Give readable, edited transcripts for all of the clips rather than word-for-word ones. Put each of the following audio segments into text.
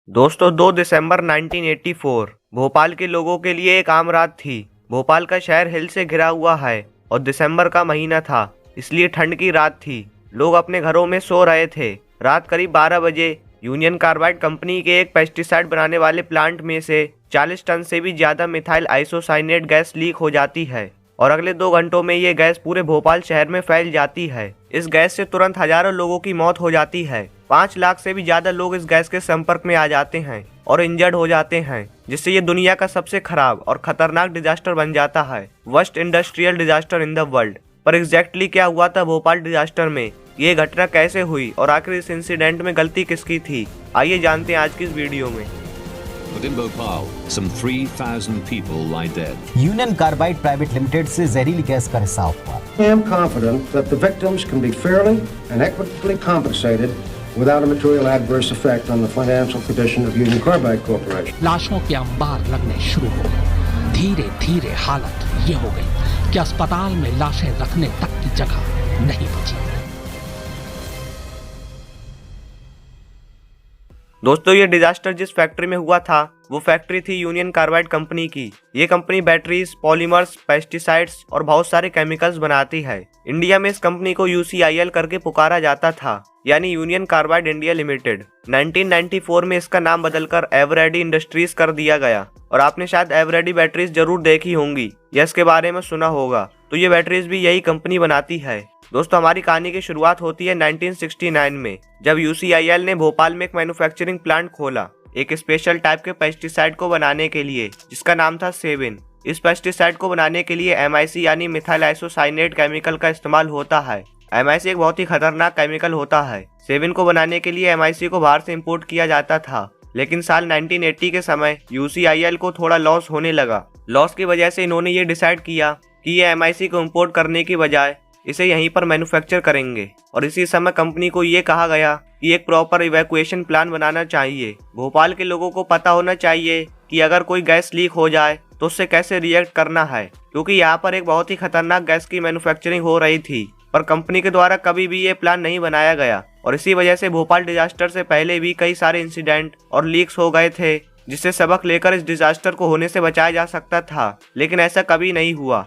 दोस्तों 2 दिसंबर 1984 भोपाल के लोगों के लिए एक आम रात थी। भोपाल का शहर हिल से घिरा हुआ है और दिसंबर का महीना था, इसलिए ठंड की रात थी। लोग अपने घरों में सो रहे थे। रात करीब 12 बजे यूनियन कार्बाइड कंपनी के एक पेस्टिसाइड बनाने वाले प्लांट में से 40 टन से भी ज्यादा मिथाइल आइसोसाइनेट गैस लीक हो जाती है और अगले 2 घंटों में ये गैस पूरे भोपाल शहर में फैल जाती है। इस गैस से तुरंत हजारों लोगों की मौत हो जाती है। 5 लाख से भी ज्यादा लोग इस गैस के संपर्क में आ जाते हैं और इंजर्ड हो जाते हैं, जिससे ये दुनिया का सबसे खराब और खतरनाक डिजास्टर बन जाता है। Worst industrial disaster in the world. पर एग्जैक्टली क्या हुआ था भोपाल डिजास्टर में, ये घटना कैसे हुई और आखिर इस इंसिडेंट में गलती किसकी थी, आइए जानते हैं आज की इस वीडियो में। But in Bhopal, some 3,000 people lie dead. Union carbide private limited से जहरीली गैस का रिसाव हुआ। I am confident that the victims can be fairly and equitably compensated without a material adverse effect on the financial condition of Union Carbide Corporation. लाशों के अंबार लगने शुरू हो गए। धीरे धीरे हालत ये हो गई कि अस्पताल में लाशें रखने तक की जगह नहीं बची। दोस्तों ये डिजास्टर जिस फैक्ट्री में हुआ था वो फैक्ट्री थी यूनियन कार्बाइड कंपनी की। ये कंपनी बैटरीज, पॉलीमर्स, पेस्टिसाइड्स और बहुत सारे केमिकल्स बनाती है। इंडिया में इस कंपनी को यूसीआईएल करके पुकारा जाता था, यानी यूनियन कार्बाइड इंडिया लिमिटेड। 1994 में इसका नाम बदलकर एवरेडी इंडस्ट्रीज कर दिया गया और आपने शायद एवरेडी बैटरीज जरूर देखी होंगी या इसके बारे में सुना होगा। तो ये बैटरीज भी यही कंपनी बनाती है। दोस्तों हमारी कहानी की शुरुआत होती है 1969 में, जब यूसीआईएल ने भोपाल में एक मैन्युफैक्चरिंग प्लांट खोला एक स्पेशल टाइप के पेस्टिसाइड को बनाने के लिए, जिसका नाम था सेविन। इस पेस्टिसाइड को बनाने के लिए एमआईसी यानी मिथाइल आइसोसाइनेट केमिकल का इस्तेमाल होता है। एमआईसी एक बहुत ही खतरनाक केमिकल होता है। सेविन को बनाने के लिए एमआईसी को बाहर से इम्पोर्ट किया जाता था, लेकिन साल 1980 के समय यूसीआईएल को थोड़ा लॉस होने लगा। लॉस की वजह से इन्होंने ये डिसाइड किया कि ये एमआईसी को इम्पोर्ट करने की बजाय इसे यहीं पर मैन्युफैक्चर करेंगे। और इसी समय कंपनी को ये कहा गया कि एक प्रॉपर इवैक्यूएशन प्लान बनाना चाहिए। भोपाल के लोगों को पता होना चाहिए कि अगर कोई गैस लीक हो जाए तो उससे कैसे रिएक्ट करना है, क्योंकि यहाँ पर एक बहुत ही खतरनाक गैस की मैन्युफैक्चरिंग हो रही थी। पर कंपनी के द्वारा कभी भी ये प्लान नहीं बनाया गया और इसी वजह से भोपाल डिजास्टर से पहले भी कई सारे इंसिडेंट और लीक्स हो गए थे, जिससे सबक लेकर इस डिजास्टर को होने से बचाया जा सकता था, लेकिन ऐसा कभी नहीं हुआ।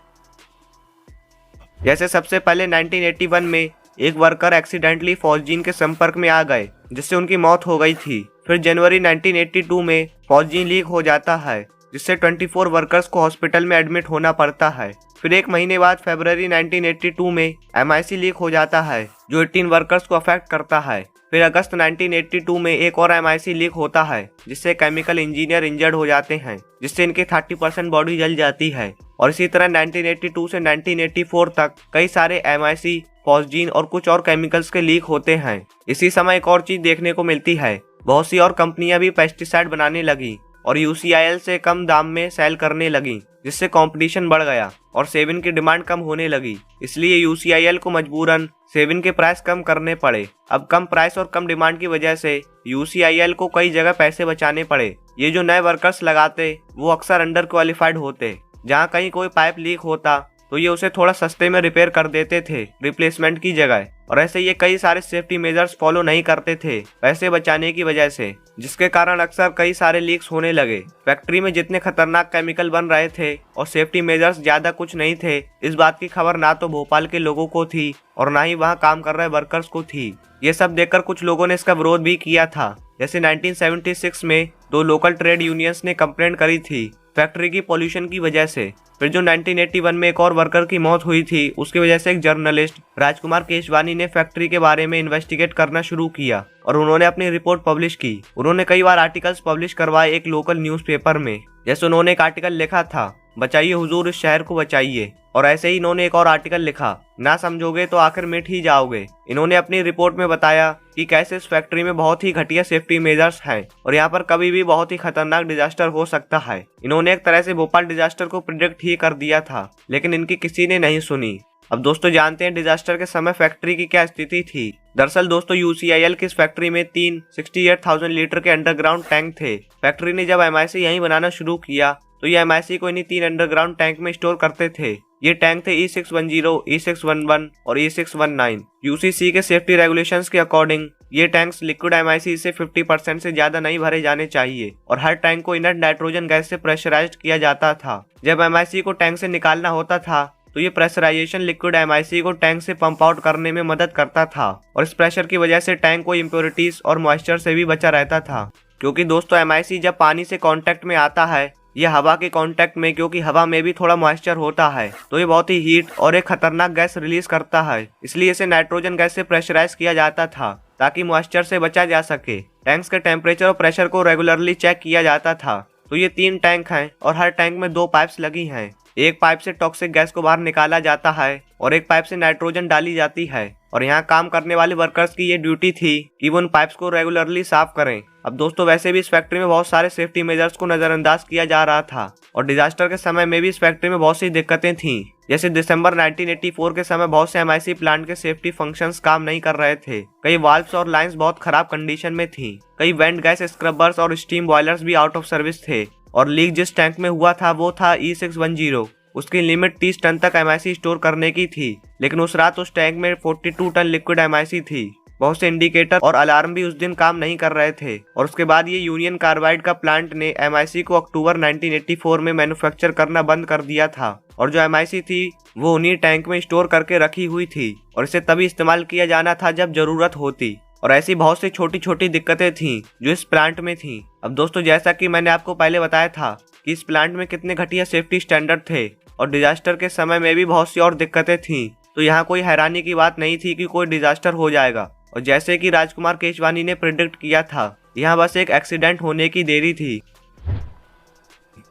जैसे सबसे पहले 1981 में एक वर्कर एक्सीडेंटली फॉस्जीन के संपर्क में आ गए, जिससे उनकी मौत हो गई थी। फिर जनवरी 1982 में फॉस्जीन लीक हो जाता है, जिससे 24 वर्कर्स को हॉस्पिटल में एडमिट होना पड़ता है। फिर एक महीने बाद फरवरी 1982 में एमआईसी लीक हो जाता है, जो 18 वर्कर्स को अफेक्ट करता है। फिर अगस्त 1982 में एक और एमआईसी लीक होता है, जिससे केमिकल इंजीनियर इंजर्ड हो जाते हैं, जिससे इनकी 30% बॉडी जल जाती है। और इसी तरह 1982 से 1984 तक कई सारे एमआईसी, फॉस्जीन और कुछ और केमिकल्स के लीक होते हैं। इसी समय एक और चीज देखने को मिलती है, बहुत सी और कंपनियां भी पेस्टिसाइड बनाने लगी और यूसीआईएल से कम दाम में सेल करने लगी, जिससे कंपटीशन बढ़ गया और सेविन की डिमांड कम होने लगी। इसलिए यूसीआईएल को मजबूरन सेविन के प्राइस कम करने पड़े। अब कम प्राइस और कम डिमांड की वजह से यूसीआईएल को कई जगह पैसे बचाने पड़े। ये जो नए वर्कर्स लगाते वो अक्सर अंडर क्वालिफाइड होते। जहाँ कहीं कोई पाइप लीक होता तो ये उसे थोड़ा सस्ते में रिपेयर कर देते थे रिप्लेसमेंट की जगह। और ऐसे ये कई सारे सेफ्टी मेजर्स फॉलो नहीं करते थे पैसे बचाने की वजह से, जिसके कारण अक्सर कई सारे लीक्स होने लगे। फैक्ट्री में जितने खतरनाक केमिकल बन रहे थे और सेफ्टी मेजर्स ज्यादा कुछ नहीं थे, इस बात की खबर ना तो भोपाल के लोगों को थी और ना ही वहाँ काम कर रहे वर्कर्स को थी। ये सब देखकर कुछ लोगों ने इसका विरोध भी किया था। जैसे 1976 में 2 लोकल ट्रेड यूनियंस ने कंप्लेंट करी थी फैक्ट्री की पॉल्यूशन की वजह से। फिर जो 1981 में एक और वर्कर की मौत हुई थी, उसकी वजह से एक जर्नलिस्ट राजकुमार केशवानी ने फैक्ट्री के बारे में इन्वेस्टिगेट करना शुरू किया और उन्होंने अपनी रिपोर्ट पब्लिश की। उन्होंने कई बार आर्टिकल्स पब्लिश करवाए एक लोकल न्यूज़पेपर में। जैसे उन्होंने एक आर्टिकल लिखा था, बचाइए हुजूर इस शहर को बचाइए, और ऐसे ही इन्होंने एक और आर्टिकल लिखा, ना समझोगे तो आखिर मिट ही जाओगे। इन्होंने अपनी रिपोर्ट में बताया कि कैसे इस फैक्ट्री में बहुत ही घटिया सेफ्टी मेजर्स हैं और यहाँ पर कभी भी बहुत ही खतरनाक डिजास्टर हो सकता है। इन्होंने एक तरह से भोपाल डिजास्टर को प्रिडिक्ट ही कर दिया था, लेकिन इनकी किसी ने नहीं सुनी। अब दोस्तों जानते हैं डिजास्टर के समय फैक्ट्री की क्या स्थिति थी। दरअसल दोस्तों यूसीआईएल की इस फैक्ट्री में 68,000 लीटर के अंडरग्राउंड टैंक थे। फैक्ट्री ने जब एमआईसी यहीं बनाना शुरू किया तो ये एमआईसी को इन्हीं 3 अंडरग्राउंड टैंक में स्टोर करते थे। ये टैंक थे E610, E611 और E619। यूसीसी के सेफ्टी रेगुलेशंस के अकॉर्डिंग ये टैंक्स लिक्विड MIC से 50% से ज्यादा नहीं भरे जाने चाहिए और हर टैंक को इनर्ट नाइट्रोजन गैस से प्रेशराइज्ड किया जाता था। जब MIC को टैंक से निकालना होता था तो ये प्रेशराइजेशन लिक्विड MIC को टैंक से पंप आउट करने में मदद करता था और इस प्रेशर की वजह से टैंक को इम्प्योरिटीज और मॉइस्चर से भी बचा रहता था। क्योंकि दोस्तों MIC जब पानी से कांटेक्ट में आता है या हवा के कांटेक्ट में, क्योंकि हवा में भी थोड़ा मॉइस्चर होता है, तो ये बहुत ही हीट और एक खतरनाक गैस रिलीज करता है। इसलिए इसे नाइट्रोजन गैस से प्रेशराइज किया जाता था ताकि मॉइस्चर से बचा जा सके। टैंक्स के टेम्परेचर और प्रेशर को रेगुलरली चेक किया जाता था। तो ये 3 टैंक हैं और हर टैंक में 2 पाइप्स लगी हैं। एक पाइप से टॉक्सिक गैस को बाहर निकाला जाता है और एक पाइप से नाइट्रोजन डाली जाती है और यहाँ काम करने वाले वर्कर्स की ये ड्यूटी थी कि वो उन पाइप्स को रेगुलरली साफ करें। अब दोस्तों वैसे भी इस फैक्ट्री में बहुत सारे सेफ्टी मेजर्स को नजरअंदाज किया जा रहा था और डिजास्टर के समय में भी इस फैक्ट्री में बहुत सी दिक्कतें थीं। जैसे दिसंबर 1984 के समय बहुत से MIC प्लांट के सेफ्टी फंक्शंस काम नहीं कर रहे थे। कई वाल्व्स और लाइंस बहुत खराब कंडीशन में थी। कई वेंट गैस स्क्रबर्स और स्टीम बॉयलर्स भी आउट ऑफ सर्विस थे और लीक जिस टैंक में हुआ था वो था E610। उसकी लिमिट 30 टन तक MIC स्टोर करने की थी, लेकिन उस रात उस टैंक में 42 टन लिक्विड MIC थी। बहुत से इंडिकेटर और अलार्म भी उस दिन काम नहीं कर रहे थे और उसके बाद ये यूनियन कार्बाइड का प्लांट ने MIC को अक्टूबर 1984 में मैन्युफैक्चर करना बंद कर दिया था और जो MIC थी वो उन्हीं टैंक में स्टोर करके रखी हुई थी और इसे तभी इस्तेमाल किया जाना था जब जरूरत होती। और ऐसी बहुत सी छोटी छोटी दिक्कतें थीं जो इस प्लांट में थीं। अब दोस्तों जैसा कि मैंने आपको पहले बताया था कि इस प्लांट में कितने घटिया सेफ्टी स्टैंडर्ड थे और डिजास्टर के समय में भी बहुत सी और दिक्कतें थीं, तो यहाँ कोई हैरानी की बात नहीं थी कि कोई डिजास्टर हो जाएगा। और जैसे कि राजकुमार केशवानी ने प्रिडिक्ट किया था, यहाँ बस एक एक्सीडेंट होने की देरी थी।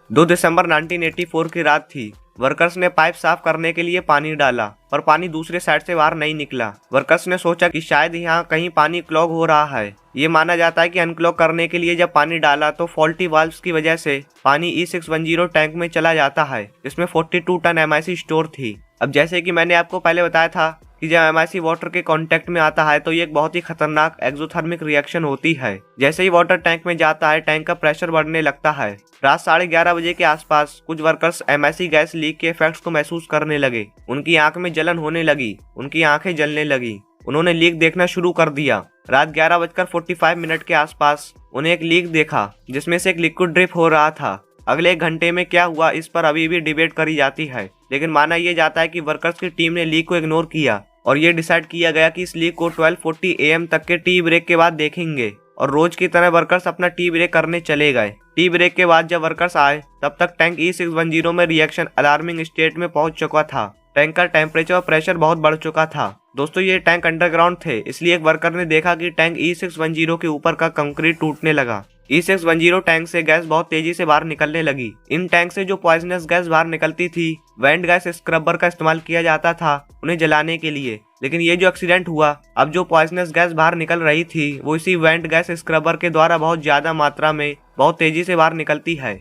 2 दिसंबर 1984 की रात थी। वर्कर्स ने पाइप साफ करने के लिए पानी डाला पर पानी दूसरे साइड से बाहर नहीं निकला। वर्कर्स ने सोचा कि शायद यहाँ कहीं पानी क्लॉग हो रहा है। ये माना जाता है कि अनक्लॉग करने के लिए जब पानी डाला तो फॉल्टी वाल्व्स की वजह से पानी E610 टैंक में चला जाता है, जिसमें 42 टन MIC स्टोर थी। अब जैसे कि मैंने आपको पहले बताया था कि जब MIC वाटर के कांटेक्ट में आता है तो ये एक बहुत ही खतरनाक एक्सोथर्मिक रिएक्शन होती है। जैसे ही वाटर टैंक में जाता है टैंक का प्रेशर बढ़ने लगता है। रात 11:30 बजे के आसपास कुछ वर्कर्स MIC गैस लीक के इफेक्ट्स को महसूस करने लगे। उनकी आंख में जलन होने लगी, उनकी आंखें जलने लगी। उन्होंने लीक देखना शुरू कर दिया। रात 11:45 के आसपास उन्हें एक लीक देखा जिसमें से एक लिक्विड ड्रिप हो रहा था। अगले 1 घंटे में क्या हुआ इस पर अभी भी डिबेट करी जाती है, लेकिन माना यह जाता है कि वर्कर्स की टीम ने लीक को इग्नोर किया और ये डिसाइड किया गया कि इस लीक को 12:40 AM तक के टी ब्रेक के बाद देखेंगे और रोज की तरह वर्कर्स अपना टी ब्रेक करने चले गए। टी ब्रेक के बाद जब वर्कर्स आए तब तक टैंक E610 में रिएक्शन अलार्मिंग स्टेट में पहुंच चुका था। टैंक का टेम्परेचर और प्रेशर बहुत बढ़ चुका था। दोस्तों ये टैंक अंडरग्राउंड थे, इसलिए एक वर्कर ने देखा कि टैंक E610 के ऊपर का कंक्रीट टूटने लगा। E610 टैंक से गैस बहुत तेजी से बाहर निकलने लगी। इन टैंक से जो पॉइजनस गैस बाहर निकलती थी, वेंट गैस स्क्रबर का इस्तेमाल किया जाता था उन्हें जलाने के लिए। लेकिन ये जो एक्सीडेंट हुआ, अब जो पॉइजनस गैस बाहर निकल रही थी वो इसी वेंट गैस स्क्रबर के द्वारा बहुत ज्यादा मात्रा में बहुत तेजी से बाहर निकलती है।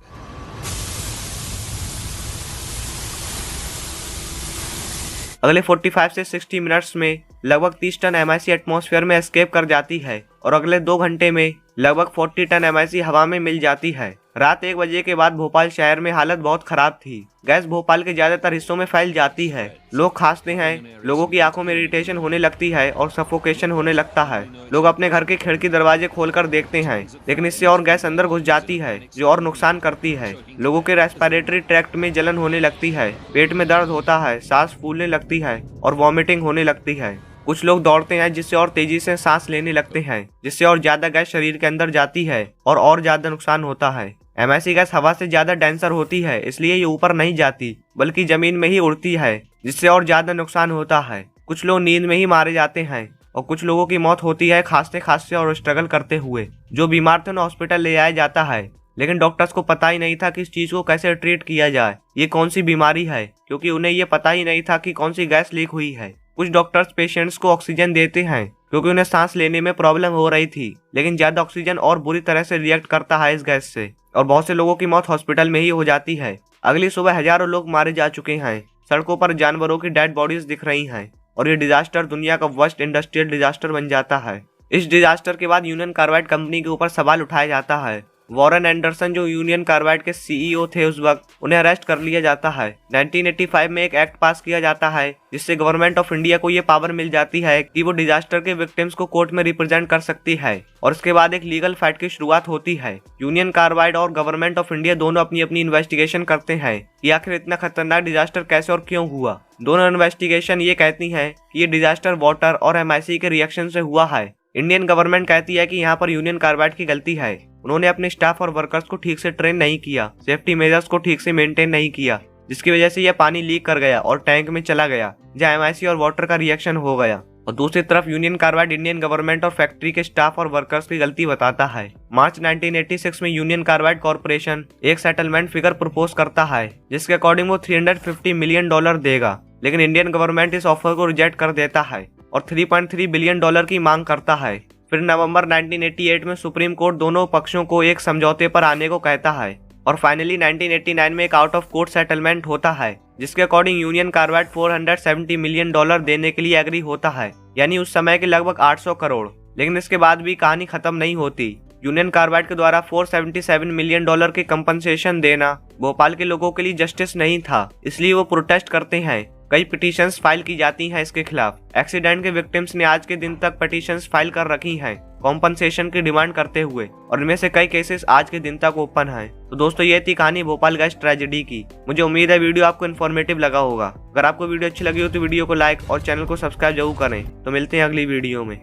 अगले 45 से 60 मिनट्स में लगभग 30 टन MIC एटमॉस्फेयर में एस्केप कर जाती है और अगले 2 घंटे में लगभग 40 टन MIC हवा में मिल जाती है। रात 1 बजे के बाद भोपाल शहर में हालत बहुत खराब थी। गैस भोपाल के ज्यादातर हिस्सों में फैल जाती है। लोग खांसते हैं, लोगों की आंखों में इरिटेशन होने लगती है और सफोकेशन होने लगता है। लोग अपने घर के खिड़की दरवाजे खोलकर देखते हैं, लेकिन इससे और गैस अंदर घुस जाती है जो और नुकसान करती है। लोगों के रेस्पिरेटरी ट्रैक्ट में जलन होने लगती है, पेट में दर्द होता है, सांस फूलने लगती है और वॉमिटिंग होने लगती है। कुछ लोग दौड़ते हैं जिससे और तेजी से सांस लेने लगते हैं, जिससे और ज्यादा गैस शरीर के अंदर जाती है और ज्यादा नुकसान होता है। MIC गैस हवा से ज्यादा डेंसर होती है, इसलिए ये ऊपर नहीं जाती बल्कि जमीन में ही उड़ती है, जिससे और ज्यादा नुकसान होता है। कुछ लोग नींद में ही मारे जाते हैं और कुछ लोगों की मौत होती है खांसते खांसते और स्ट्रगल करते हुए। जो बीमार थे उन्हें हॉस्पिटल ले जाया जाता है, लेकिन डॉक्टर्स को पता ही नहीं था कि इस चीज को कैसे ट्रीट किया जाए, ये कौन सी बीमारी है, क्योंकि उन्हें ये पता ही नहीं था कि कौन सी गैस लीक हुई है। कुछ डॉक्टर्स पेशेंट्स को ऑक्सीजन देते हैं क्योंकि उन्हें सांस लेने में प्रॉब्लम हो रही थी, लेकिन ज्यादा ऑक्सीजन और बुरी तरह से रिएक्ट करता है इस गैस से और बहुत से लोगों की मौत हॉस्पिटल में ही हो जाती है। अगली सुबह हजारों लोग मारे जा चुके हैं। सड़कों पर जानवरों की डेड बॉडीज दिख रही हैं और ये डिजास्टर दुनिया का वर्स्ट इंडस्ट्रियल डिजास्टर बन जाता है। इस डिजास्टर के बाद यूनियन कार्बाइड कंपनी के ऊपर सवाल उठाया जाता है। वॉरेन एंडरसन जो यूनियन कार्बाइड के सीईओ थे उस वक्त, उन्हें अरेस्ट कर लिया जाता है। 1985 में एक एक्ट पास किया जाता है जिससे गवर्नमेंट ऑफ इंडिया को ये पावर मिल जाती है कि वो डिजास्टर के विक्टिम्स को कोर्ट में रिप्रेजेंट कर सकती है और उसके बाद एक लीगल फाइट की शुरुआत होती है। यूनियन कार्बाइड और गवर्नमेंट ऑफ इंडिया दोनों अपनी अपनी इन्वेस्टिगेशन करते हैं कि आखिर इतना खतरनाक डिजास्टर कैसे और क्यों हुआ। दोनों इन्वेस्टिगेशन ये कहती है कि ये डिजास्टर वाटर और MIC के रिएक्शन से हुआ है। इंडियन गवर्नमेंट कहती है कि यहाँ पर यूनियन कार्बाइड की गलती है, उन्होंने अपने स्टाफ और वर्कर्स को ठीक से ट्रेन नहीं किया, सेफ्टी मेजर्स को ठीक से मेंटेन नहीं किया, जिसकी वजह से यह पानी लीक कर गया और टैंक में चला गया जहाँ MIC और वाटर का रिएक्शन हो गया। और दूसरी तरफ यूनियन कार्बाइड इंडियन गवर्नमेंट और फैक्ट्री के स्टाफ और वर्कर्स की गलती बताता है। मार्च 1986 में यूनियन कार्बाइड कॉर्पोरेशन एक सेटलमेंट फिगर प्रपोज करता है जिसके अकॉर्डिंग वो $350 मिलियन देगा, लेकिन इंडियन गवर्नमेंट इस ऑफर को रिजेक्ट कर देता है और $3.3 बिलियन की मांग करता है। फिर नवंबर 1988 में सुप्रीम कोर्ट दोनों पक्षों को एक समझौते पर आने को कहता है और फाइनली 1989 में एक आउट ऑफ कोर्ट सेटलमेंट होता है जिसके अकॉर्डिंग यूनियन कार्बाइड $470 मिलियन देने के लिए एग्री होता है, यानी उस समय के लगभग 800 करोड़। लेकिन इसके बाद भी कहानी खत्म नहीं होती। यूनियन कार्बाइड के द्वारा $477 मिलियन की कंपनसेशन देना भोपाल के लोगों के लिए जस्टिस नहीं था, इसलिए वो प्रोटेस्ट करते हैं। कई पिटीशंस फाइल की जाती हैं इसके खिलाफ। एक्सीडेंट के विक्टिम्स ने आज के दिन तक पिटीशंस फाइल कर रखी हैं कॉम्पनसेशन की डिमांड करते हुए और इनमें से कई केसेस आज के दिन तक ओपन हैं। तो दोस्तों ये थी कहानी भोपाल गैस ट्रेजेडी की। मुझे उम्मीद है वीडियो आपको इन्फॉर्मेटिव लगा होगा। अगर आपको वीडियो अच्छी लगी हो तो वीडियो को लाइक और चैनल को सब्सक्राइब जरूर करें। तो मिलते हैं अगली वीडियो में।